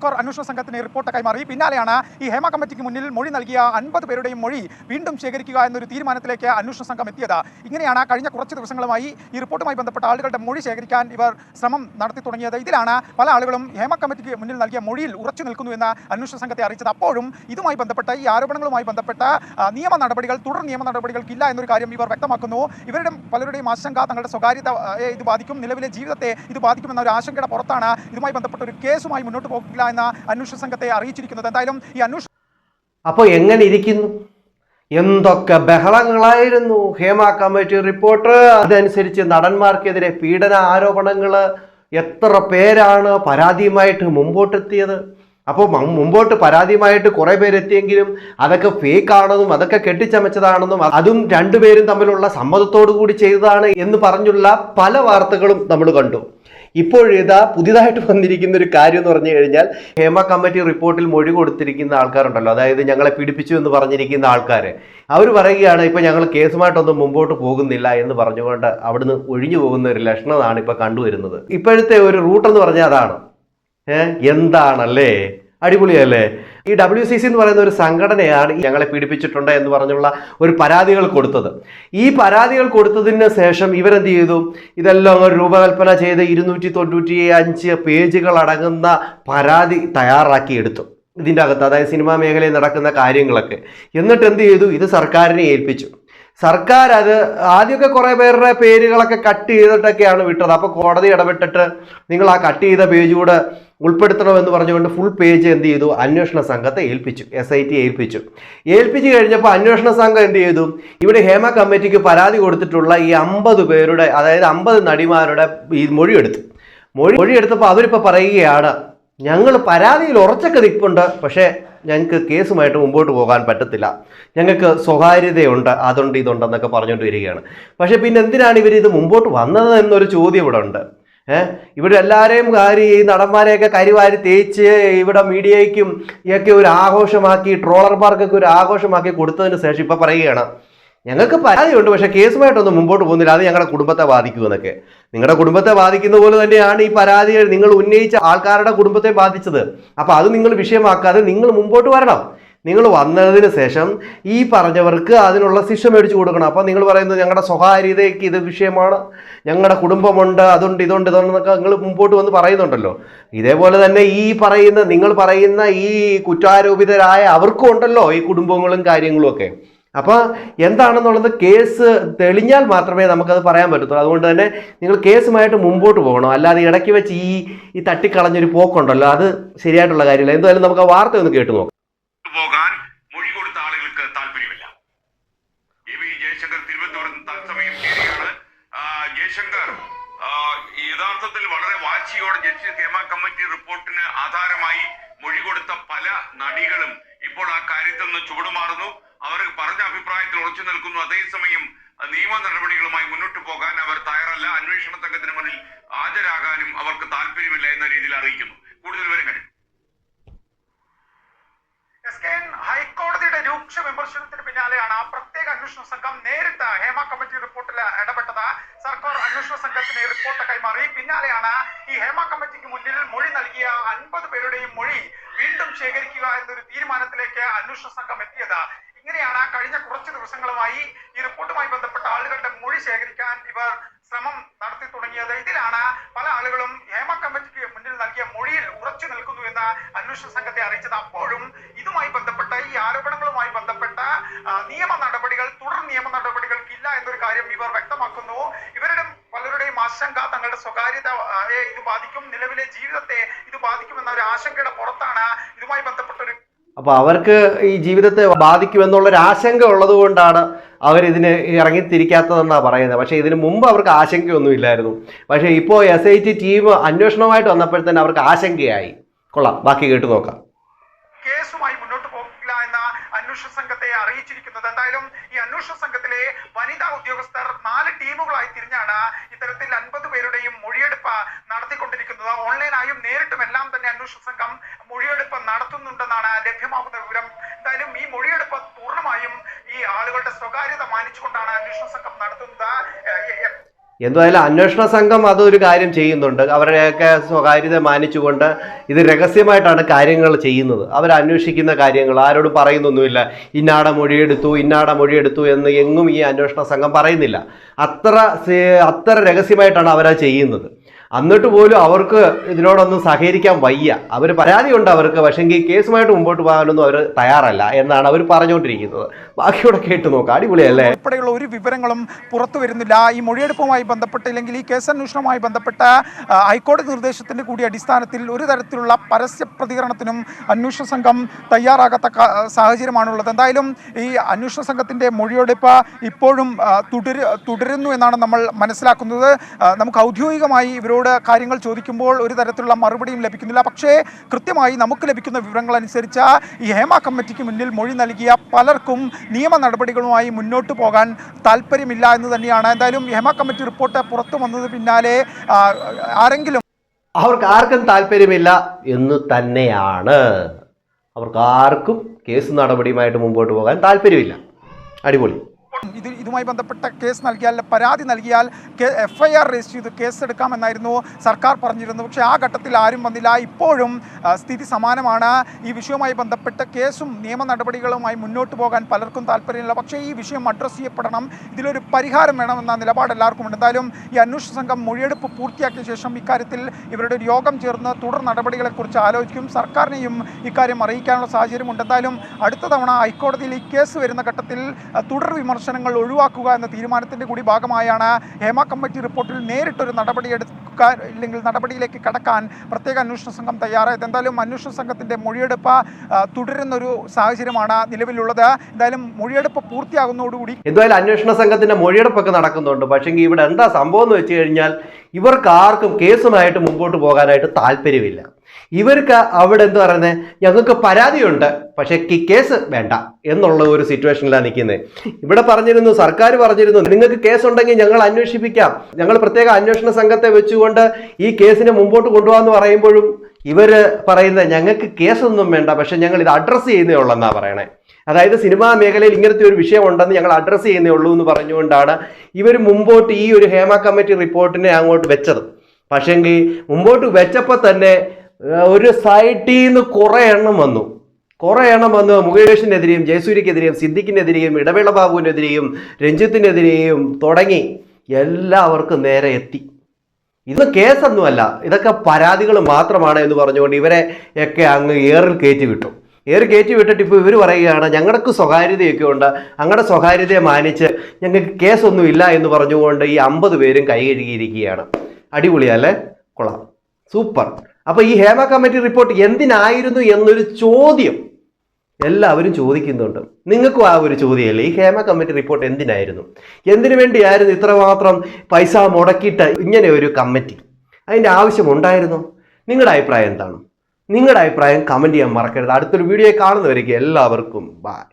സർക്കാർ അന്വേഷണ സംഘത്തിന് റിപ്പോർട്ട് കൈമാറി. പിന്നാലെയാണ് ഈ ഹേമ കമ്മിറ്റിക്ക് മുന്നിൽ മൊഴി നൽകിയ 50 പേരുടെയും മൊഴി വീണ്ടും ശേഖരിക്കുക എന്നൊരു തീരുമാനത്തിലേക്ക് അന്വേഷണ സംഘം എത്തിയത്. ഇങ്ങനെയാണ് കഴിഞ്ഞ കുറച്ച് ദിവസങ്ങളുമായി ഈ റിപ്പോർട്ടുമായി ബന്ധപ്പെട്ട ആളുകളുടെ മൊഴി ശേഖരിക്കാൻ ഇവർ ശ്രമം നടത്തി തുടങ്ങിയത്. ഇതിലാണ് പല ആളുകളും ഹേമ കമ്മിറ്റിക്ക് മുന്നിൽ നൽകിയ മൊഴിയിൽ ഉറച്ചു നിൽക്കുന്നു എന്ന് അന്വേഷണ സംഘത്തെ അറിയിച്ചത്. അപ്പോഴും ഇതുമായി ബന്ധപ്പെട്ട ഈ ആരോപണങ്ങളുമായി ബന്ധപ്പെട്ട നിയമ നടപടികൾ തുടർ നിയമ നടപടികൾക്കില്ല എന്നൊരു കാര്യം ഇവർ വ്യക്തമാക്കുന്നു. ഇവരുടെ പലരുടെയും ആശങ്ക തങ്ങളുടെ സ്വകാര്യത ഇത് ബാധിക്കും, നിലവിലെ ജീവിതത്തെ ഇത് ബാധിക്കുമെന്ന ഒരു ആശങ്കയുടെ പുറത്താണ് ഇതുമായി ബന്ധപ്പെട്ട ഒരു കേസുമായി മുന്നോട്ട് പോകില്ല എന്ന അന്വേഷണ സംഘത്തെ അറിയിച്ചിരിക്കുന്നത്. എന്തായാലും ഈ അന്വേഷണം അപ്പോൾ എങ്ങനെ ഇരിക്കുന്നു? എന്തൊക്കെ ബഹളങ്ങളായിരുന്നു ഹേമ കമ്മിറ്റി റിപ്പോർട്ട്. അതനുസരിച്ച് നടന്മാർക്കെതിരെ പീഡന ആരോപണങ്ങൾ, എത്ര പേരാണ് പരാതിയുമായിട്ട് മുമ്പോട്ടെത്തിയത്. അപ്പോൾ മുമ്പോട്ട് പരാതിയുമായിട്ട് കുറേ പേരെത്തിയെങ്കിലും അതൊക്കെ ഫേക്ക് ആണെന്നും അതൊക്കെ കെട്ടിച്ചമച്ചതാണെന്നും അതും രണ്ടുപേരും തമ്മിലുള്ള സമ്മതത്തോടു കൂടി ചെയ്തതാണ് എന്ന് പറഞ്ഞുള്ള പല വാർത്തകളും നമ്മൾ കണ്ടു. ഇപ്പോഴിതാ പുതിയതായിട്ട് വന്നിരിക്കുന്ന ഒരു കാര്യം എന്ന് പറഞ്ഞു കഴിഞ്ഞാൽ, ഹേമ കമ്മിറ്റി റിപ്പോർട്ടിൽ മൊഴി കൊടുത്തിരിക്കുന്ന ആൾക്കാരുണ്ടല്ലോ, അതായത് ഞങ്ങളെ പിടിപ്പിച്ചു എന്ന് പറഞ്ഞിരിക്കുന്ന ആൾക്കാർ, അവർ പറയുകയാണ് ഇപ്പോൾ ഞങ്ങൾ കേസുമായിട്ടൊന്നും മുമ്പോട്ട് പോകുന്നില്ല എന്ന് പറഞ്ഞുകൊണ്ട് അവിടുന്ന് ഒഴിഞ്ഞു പോകുന്ന ഒരു ലക്ഷണമാണ് ഇപ്പോൾ കണ്ടുവരുന്നത്. ഇപ്പോഴത്തെ ഒരു റൂട്ട് എന്ന് പറഞ്ഞാൽ അതാണ്. എന്താണല്ലേ, അടിപൊളിയല്ലേ? ഈ WCC എന്ന് പറയുന്ന ഒരു സംഘടനയാണ് ഞങ്ങളെ പീഡിപ്പിച്ചിട്ടുണ്ട് എന്ന് പറഞ്ഞുള്ള ഒരു പരാതികൾ കൊടുത്തത്. ഈ പരാതികൾ കൊടുത്തതിന് ശേഷം ഇവരെന്ത് ചെയ്തു? ഇതെല്ലാം ഒരു രൂപകൽപ്പന ചെയ്ത് 295 പേജുകൾ അടങ്ങുന്ന പരാതി തയ്യാറാക്കിയെടുത്തു ഇതിൻ്റെ അകത്ത്, അതായത് സിനിമാ മേഖലയിൽ നടക്കുന്ന കാര്യങ്ങളൊക്കെ. എന്നിട്ട് എന്ത് ചെയ്തു? ഇത് സർക്കാരിനെ ഏൽപ്പിച്ചു. സർക്കാർ അത് ആദ്യമൊക്കെ കുറേ പേരുടെ പേരുകളൊക്കെ കട്ട് ചെയ്തിട്ടൊക്കെയാണ് വിട്ടത്. അപ്പോൾ കോടതി ഇടപെട്ടിട്ട് നിങ്ങൾ ആ കട്ട് ചെയ്ത പേജ് കൂടെ ഉൾപ്പെടുത്തണമെന്ന് പറഞ്ഞുകൊണ്ട് ഫുൾ പേജ് എന്ത് ചെയ്തു? അന്വേഷണ സംഘത്തെ ഏൽപ്പിച്ചു, SIT ഏൽപ്പിച്ചു കഴിഞ്ഞപ്പോൾ അന്വേഷണ സംഘം എന്ത് ചെയ്തു? ഇവിടെ ഹേമ കമ്മിറ്റിക്ക് പരാതി കൊടുത്തിട്ടുള്ള ഈ 50 പേരുടെ, അതായത് 50 നടിമാരുടെ ഈ മൊഴിയെടുത്തപ്പോൾ അവരിപ്പോൾ പറയുകയാണ്, ഞങ്ങൾ പരാതിയിൽ ഉറച്ചൊക്കെ നിൽപ്പുണ്ട്, പക്ഷേ ഞങ്ങൾക്ക് കേസുമായിട്ട് മുമ്പോട്ട് പോകാൻ പറ്റത്തില്ല, ഞങ്ങൾക്ക് സ്വകാര്യതയുണ്ട്, അതുണ്ട് ഇതുണ്ടെന്നൊക്കെ പറഞ്ഞുകൊണ്ട് വരികയാണ്. പക്ഷേ പിന്നെ എന്തിനാണ് ഇവരിത് മുമ്പോട്ട് വന്നത് എന്നൊരു ചോദ്യം ഇവിടെ ഉണ്ട്. ഇവിടെ എല്ലാവരെയും ഈ നടന്മാരെയൊക്കെ കരിവാരി തേച്ച് ഇവിടെ മീഡിയയ്ക്കും ഒക്കെ ഒരു ആഘോഷമാക്കി, ട്രോളർമാർക്കൊക്കെ ഒരു ആഘോഷമാക്കി കൊടുത്തതിന് ശേഷം ഇപ്പം പറയുകയാണ്, ഞങ്ങൾക്ക് പരാതിയുണ്ട്, പക്ഷേ കേസുമായിട്ടൊന്നും മുമ്പോട്ട് പോകുന്നില്ല, അത് ഞങ്ങളുടെ കുടുംബത്തെ ബാധിക്കുമെന്നൊക്കെ. നിങ്ങളുടെ കുടുംബത്തെ ബാധിക്കുന്ന പോലെ തന്നെയാണ് ഈ പരാതി നിങ്ങൾ ഉന്നയിച്ച ആൾക്കാരുടെ കുടുംബത്തെ ബാധിച്ചത്. അപ്പോൾ അത് നിങ്ങൾ വിഷയമാക്കാതെ നിങ്ങൾ മുമ്പോട്ട് വരണം. നിങ്ങൾ വന്നതിന് ശേഷം ഈ പറഞ്ഞവർക്ക് അതിനുള്ള ശിക്ഷ മേടിച്ചു കൊടുക്കണം. അപ്പോൾ നിങ്ങൾ പറയുന്നത് ഞങ്ങളുടെ സ്വകാര്യതയ്ക്ക് ഇത് വിഷയമാണ്, ഞങ്ങളുടെ കുടുംബമുണ്ട്, അതുണ്ട് ഇതുണ്ടെന്നൊക്കെ നിങ്ങൾ മുമ്പോട്ട് വന്ന് പറയുന്നുണ്ടല്ലോ. ഇതേപോലെ തന്നെ നിങ്ങൾ പറയുന്ന ഈ കുറ്റാരോപിതരായ അവർക്കും ഉണ്ടല്ലോ ഈ കുടുംബങ്ങളും കാര്യങ്ങളും ഒക്കെ. അപ്പോൾ എന്താണെന്നുള്ളത് കേസ് തെളിഞ്ഞാൽ മാത്രമേ നമുക്കത് പറയാൻ പറ്റത്തുള്ളൂ. അതുകൊണ്ട് തന്നെ നിങ്ങൾ കേസുമായിട്ട് മുമ്പോട്ട് പോകണം. അല്ലാതെ ഇടയ്ക്ക് വെച്ച് ഈ തട്ടിക്കളഞ്ഞൊരു പോക്കുണ്ടല്ലോ, അത് ശരിയായിട്ടുള്ള കാര്യമില്ല. എന്തായാലും നമുക്ക് ആ വാർത്ത ഒന്ന് കേട്ടു നോക്കാം. പോകാൻ മൊഴി കൊടുത്ത ആളുകൾക്ക് താല്പര്യമില്ല. ജയശങ്കർ തിരുവനന്തപുരത്ത് തത്സമയം ചേരുകയാണ്. ജയശങ്കർ, യഥാർത്ഥത്തിൽ വളരെ വാശിയോടെ ജസ്റ്റിസ് ഹേമ കമ്മിറ്റി റിപ്പോർട്ടിന് ആധാരമായി മൊഴി കൊടുത്ത പല നടികളും ഇപ്പോൾ ആ കാര്യത്തിൽ നിന്ന് ചുവടുമാറുന്നു. അവർ പറഞ്ഞ അഭിപ്രായത്തിൽ ഉറച്ചു നിൽക്കുന്നു. അതേസമയം നിയമ നടപടികളുമായി മുന്നോട്ട് പോകാൻ അവർ തയ്യാറല്ല, അന്വേഷണ സംഘത്തിന് മുന്നിൽ ഹാജരാകാനും അവർക്ക് താല്പര്യമില്ല എന്ന രീതിയിൽ അറിയിക്കുന്നു. കൂടുതൽ വിവരങ്ങൾ. ഹൈക്കോടതിയുടെ രൂക്ഷ വിമർശനത്തിന് പിന്നാലെയാണ് പ്രത്യേക അന്വേഷണ സംഘം നേരിട്ട് ഹേമ കമ്മിറ്റി റിപ്പോർട്ടിൽ ഇടപെട്ടത്. സർക്കാർ അന്വേഷണ സംഘത്തിന് റിപ്പോർട്ട് കൈമാറി. പിന്നാലെയാണ് ഈ ഹേമ കമ്മിറ്റിക്ക് മുന്നിൽ മൊഴി നൽകിയ 50 പേരുടെയും മൊഴി വീണ്ടും ശേഖരിക്കുക എന്നൊരു തീരുമാനത്തിലേക്ക് അന്വേഷണ സംഘം എത്തിയത്. ഇങ്ങനെയാണ് കഴിഞ്ഞ കുറച്ച് ദിവസങ്ങളുമായി ഈ റിപ്പോർട്ടുമായി ബന്ധപ്പെട്ട ആളുകളുടെ മൊഴി ശേഖരിക്കാൻ ഇവർ ശ്രമം നടത്തി തുടങ്ങിയത്. ഇതിലാണ് പല ആളുകളും ഹേമ കമ്മിറ്റിക്ക് മുന്നിൽ നൽകിയ മൊഴിയിൽ ഉറച്ചു നിൽക്കുന്നു എന്ന് അന്വേഷണ സംഘത്തെ അറിയിച്ചത്. അപ്പോഴും ഇതുമായി ബന്ധപ്പെട്ട ഈ ആരോപണങ്ങളുമായി ബന്ധപ്പെട്ട നിയമ നടപടികൾ തുടർ നിയമ നടപടികൾക്കില്ല എന്നൊരു കാര്യം ഇവർ വ്യക്തമാക്കുന്നു. ഇവരുടെ പലരുടെയും ആശങ്ക തങ്ങളുടെ സ്വകാര്യത ഇത് ബാധിക്കും, നിലവിലെ ജീവിതത്തെ ഇത് ബാധിക്കുമെന്ന ഒരു ആശങ്കയുടെ പുറത്താണ് ഇതുമായി ബന്ധപ്പെട്ട ഒരു അപ്പോൾ അവർക്ക് ഈ ജീവിതത്തെ ബാധിക്കുമെന്നുള്ളൊരു ആശങ്ക ഉള്ളത് കൊണ്ടാണ് അവരിതിന് ഇറങ്ങിത്തിരിക്കാത്തതെന്നാണ് പറയുന്നത്. പക്ഷേ ഇതിന് മുമ്പ് അവർക്ക് ആശങ്കയൊന്നും ഇല്ലായിരുന്നു. പക്ഷേ ഇപ്പോൾ SIT ടീം അന്വേഷണമായിട്ട് വന്നപ്പോഴത്തേന് അവർക്ക് ആശങ്കയായി. കൊള്ളാം, ബാക്കി കേട്ട് നോക്കാം. കേസുമായി മുന്നോട്ട് പോകില്ല എന്ന അന്വേഷണ സംഘത്തെ അറിയിച്ചിരിക്കുന്നത്. എന്തായാലും ഈ അന്വേഷണ സംഘത്തിലെ വനിതാ ഉദ്യോഗസ്ഥർ 4 ടീമുകളായി തിരിഞ്ഞാണ് ഇത്തരത്തിൽ 50 പേരുടെയും മൊഴിയെടുപ്പ് നടത്തിക്കൊണ്ടിരിക്കുന്നത്. ഓൺലൈനായും നേരിട്ടും എല്ലാം തന്നെ അന്വേഷണ സംഘം മൊഴിയെടുപ്പ് നടത്തുന്നുണ്ടെന്നാണ് ലഭ്യമാകുന്ന വിവരം. എന്തായാലും ഈ മൊഴിയെടുപ്പ് പൂർണ്ണമായും ഈ ആളുകളുടെ സ്വകാര്യത മാനിച്ചുകൊണ്ടാണ് അന്വേഷണ സംഘം നടത്തുന്നത്. എന്തായാലും അന്വേഷണ സംഘം അതൊരു കാര്യം ചെയ്യുന്നുണ്ട്. അവരുടെയൊക്കെ സ്വകാര്യത മാനിച്ചുകൊണ്ട് ഇത് രഹസ്യമായിട്ടാണ് കാര്യങ്ങൾ ചെയ്യുന്നത്. അവർ അന്വേഷിക്കുന്ന കാര്യങ്ങൾ ആരോടും പറയുന്നൊന്നുമില്ല. ഇന്നാടെ മൊഴിയെടുത്തു എന്ന് എങ്ങും ഈ അന്വേഷണ സംഘം പറയുന്നില്ല. അത്ര രഹസ്യമായിട്ടാണ് അവരത് ചെയ്യുന്നത്. എന്നിട്ട് പോലും അവർക്ക് ഇതിനോടൊന്നും സഹകരിക്കാൻ വയ്യ. അവർ പരാതിയുണ്ട് അവർക്ക്, പക്ഷെങ്കിൽ കേസുമായിട്ട് മുമ്പോട്ട് പോകാനൊന്നും അവർ തയ്യാറല്ല എന്നാണ് അവർ പറഞ്ഞുകൊണ്ടിരിക്കുന്നത്. ബാക്കിയോടെ കേട്ട് നോക്കാം. അടിപൊളിയല്ലേ? ഉൾപ്പെടെയുള്ള ഒരു വിവരങ്ങളും പുറത്തു വരുന്നില്ല. ഈ മൊഴിയെടുപ്പുമായി ബന്ധപ്പെട്ട് അല്ലെങ്കിൽ ഈ കേസന്വേഷണവുമായി ബന്ധപ്പെട്ട ഹൈക്കോടതി നിർദ്ദേശത്തിന്റെ കൂടി അടിസ്ഥാനത്തിൽ ഒരു തരത്തിലുള്ള പരസ്യ പ്രതികരണത്തിനും അന്വേഷണ സംഘം തയ്യാറാകാത്ത സാഹചര്യമാണുള്ളത്. എന്തായാലും ഈ അന്വേഷണ സംഘത്തിന്റെ മൊഴിയെടുപ്പ് ഇപ്പോഴും തുടരുന്നു എന്നാണ് നമ്മൾ മനസ്സിലാക്കുന്നത്. നമുക്ക് ഔദ്യോഗികമായി ഇവരോട് കാര്യങ്ങൾ ചോദിക്കുമ്പോൾ ഒരു തരത്തിലുള്ള മറുപടിയും ലഭിക്കുന്നില്ല. പക്ഷേ കൃത്യമായി നമുക്ക് ലഭിക്കുന്ന വിവരങ്ങൾ അനുസരിച്ച് ഈ ഹേമ കമ്മിറ്റിക്ക് മുന്നിൽ മൊഴി നൽകിയ പലർക്കും നിയമ നടപടികളുമായി മുന്നോട്ട് പോകാൻ താല്പര്യമില്ല എന്ന് തന്നെയാണ്. എന്തായാലും ഹേമ കമ്മിറ്റി റിപ്പോർട്ട് പുറത്തു വന്നത് പിന്നാലെ അവർക്ക് ആർക്കും താല്പര്യമില്ല എന്ന് തന്നെയാണ്. അവർക്ക് ആർക്കും കേസ് നടപടിയുമായിട്ട് മുമ്പോട്ട് പോകാൻ താല്പര്യമില്ല. അടിപൊളി. ഇതുമായി ബന്ധപ്പെട്ട കേസ് നൽകിയാൽ, പരാതി നൽകിയാൽ FIR രജിസ്റ്റർ ചെയ്ത് കേസെടുക്കാമെന്നായിരുന്നു സർക്കാർ പറഞ്ഞിരുന്നത്. പക്ഷേ ആ ഘട്ടത്തിൽ ആരും വന്നില്ല. ഇപ്പോഴും സ്ഥിതി സമാനമാണ്. ഈ വിഷയവുമായി ബന്ധപ്പെട്ട് കേസും നിയമ നടപടികളുമായി മുന്നോട്ട് പോകാൻ പലർക്കും താല്പര്യമില്ല. പക്ഷേ ഈ വിഷയം അഡ്രസ്സ് ചെയ്യപ്പെടണം, ഇതിലൊരു പരിഹാരം വേണമെന്ന നിലപാട് എല്ലാവർക്കും ഉണ്ട്. എന്തായാലും ഈ അന്വേഷണ സംഘം മൊഴിയെടുപ്പ് പൂർത്തിയാക്കിയ ശേഷം ഇക്കാര്യത്തിൽ ഇവരുടെ ഒരു യോഗം ചേർന്ന് തുടർ നടപടികളെക്കുറിച്ച് ആലോചിക്കും. സർക്കാരിനെയും ഇക്കാര്യം അറിയിക്കാനുള്ള സാഹചര്യമുണ്ട്. എന്തായാലും അടുത്ത തവണ ഹൈക്കോടതിയിൽ ഈ കേസ് വരുന്ന ഘട്ടത്തിൽ തുടർ വിമർശനങ്ങൾ ഒഴിവാക്കുക എന്ന തീരുമാനത്തിന്റെ കൂടി ഭാഗമായാണ് ഹേമ കമ്മിറ്റി റിപ്പോർട്ടിൽ നേരിട്ടൊരു നടപടിയിലേക്ക് കടക്കാൻ പ്രത്യേക അന്വേഷണ സംഘം തയ്യാറായത്. എന്തായാലും അന്വേഷണ സംഘത്തിന്റെ മൊഴിയെടുപ്പ് തുടരുന്നൊരു സാഹചര്യമാണ് നിലവിലുള്ളത്. എന്തായാലും മൊഴിയെടുപ്പ് പൂർത്തിയാകുന്നതോടുകൂടി എന്തായാലും അന്വേഷണ സംഘത്തിന്റെ മൊഴിയെടുപ്പൊക്കെ നടക്കുന്നുണ്ട്. പക്ഷേ ഇവിടെ എന്താ സംഭവം എന്ന് വെച്ച് കഴിഞ്ഞാൽ ഇവർക്ക് ആർക്കും കേസുമായിട്ട് മുമ്പോട്ട് പോകാനായിട്ട് താല്പര്യമില്ല. ഇവർക്ക് അവിടെ എന്താ പറയുന്നത്, ഞങ്ങൾക്ക് പരാതിയുണ്ട് പക്ഷേ കേസ് വേണ്ട എന്നുള്ള ഒരു സിറ്റുവേഷനിലാണ് നിൽക്കുന്നത്. ഇവിടെ പറഞ്ഞിരുന്നു, സർക്കാർ പറഞ്ഞിരുന്നു, നിങ്ങൾക്ക് കേസുണ്ടെങ്കിൽ ഞങ്ങൾ അന്വേഷിപ്പിക്കാം, ഞങ്ങൾ പ്രത്യേക അന്വേഷണ സംഘത്തെ വെച്ചുകൊണ്ട് ഈ കേസിനെ മുമ്പോട്ട് കൊണ്ടുപോകാമെന്ന് പറയുമ്പോഴും ഇവർ പറയുന്നത് ഞങ്ങൾക്ക് കേസൊന്നും വേണ്ട, പക്ഷെ ഞങ്ങൾ ഇത് അഡ്രസ്സ് ചെയ്യുന്നേ ഉള്ളൂ എന്നാണ് പറയണേ. അതായത് സിനിമാ മേഖലയിൽ ഇങ്ങനത്തെ ഒരു വിഷയം ഉണ്ടെന്ന് ഞങ്ങൾ അഡ്രസ്സ് ചെയ്യുന്നേ ഉള്ളൂ എന്ന് പറഞ്ഞുകൊണ്ടാണ് ഇവർ മുമ്പോട്ട് ഈ ഒരു ഹേമ കമ്മിറ്റി റിപ്പോർട്ടിനെ അങ്ങോട്ട് വെച്ചത്. പക്ഷേങ്കിൽ മുമ്പോട്ട് വെച്ചപ്പോൾ തന്നെ ഒരു സൈറ്റിൽ നിന്ന് കുറേ എണ്ണം വന്നു. മുകേഷിനെതിരെയും ജയസൂര്യക്കെതിരെയും സിദ്ദിഖിനെതിരെയും ഇടവേള ബാബുവിനെതിരെയും രഞ്ജിത്തിനെതിരെയും തുടങ്ങി എല്ലാവർക്കും നേരെ എത്തി. ഇത് കേസൊന്നുമല്ല, ഇതൊക്കെ പരാതികൾ മാത്രമാണ് എന്ന് പറഞ്ഞുകൊണ്ട് ഇവരെ ഒക്കെ അങ്ങ് ഏറിൽ കയറ്റി വിട്ടിട്ട് ഇപ്പോൾ ഇവർ പറയുകയാണ് ഞങ്ങൾക്ക് സ്വകാര്യതയൊക്കെ ഉണ്ട്, ഞങ്ങളുടെ സ്വകാര്യതയെ മാനിച്ച് ഞങ്ങൾക്ക് കേസൊന്നും ഇല്ല എന്ന് പറഞ്ഞുകൊണ്ട് ഈ 50 പേരും കൈ കഴുകിയിരിക്കുകയാണ്. അടിപൊളിയല്ലേ? കൊള്ളാം, സൂപ്പർ. അപ്പോൾ ഈ ഹേമ കമ്മിറ്റി റിപ്പോർട്ട് എന്തിനായിരുന്നു എന്നൊരു ചോദ്യം എല്ലാവരും ചോദിക്കുന്നുണ്ട്. നിങ്ങൾക്കും ആ ഒരു ചോദ്യമല്ലേ, ഈ ഹേമ കമ്മിറ്റി റിപ്പോർട്ട് എന്തിനു വേണ്ടിയായിരുന്നു ഇത്രമാത്രം പൈസ മുടക്കിയിട്ട് ഇങ്ങനെ ഒരു കമ്മിറ്റി? അതിൻ്റെ ആവശ്യമുണ്ടായിരുന്നോ? നിങ്ങളുടെ അഭിപ്രായം എന്താണ്? നിങ്ങളുടെ അഭിപ്രായം കമൻറ്റ് ചെയ്യാൻ മറക്കരുത്. അടുത്തൊരു വീഡിയോ കാണുന്നവരേക്ക് എല്ലാവർക്കും ബൈ.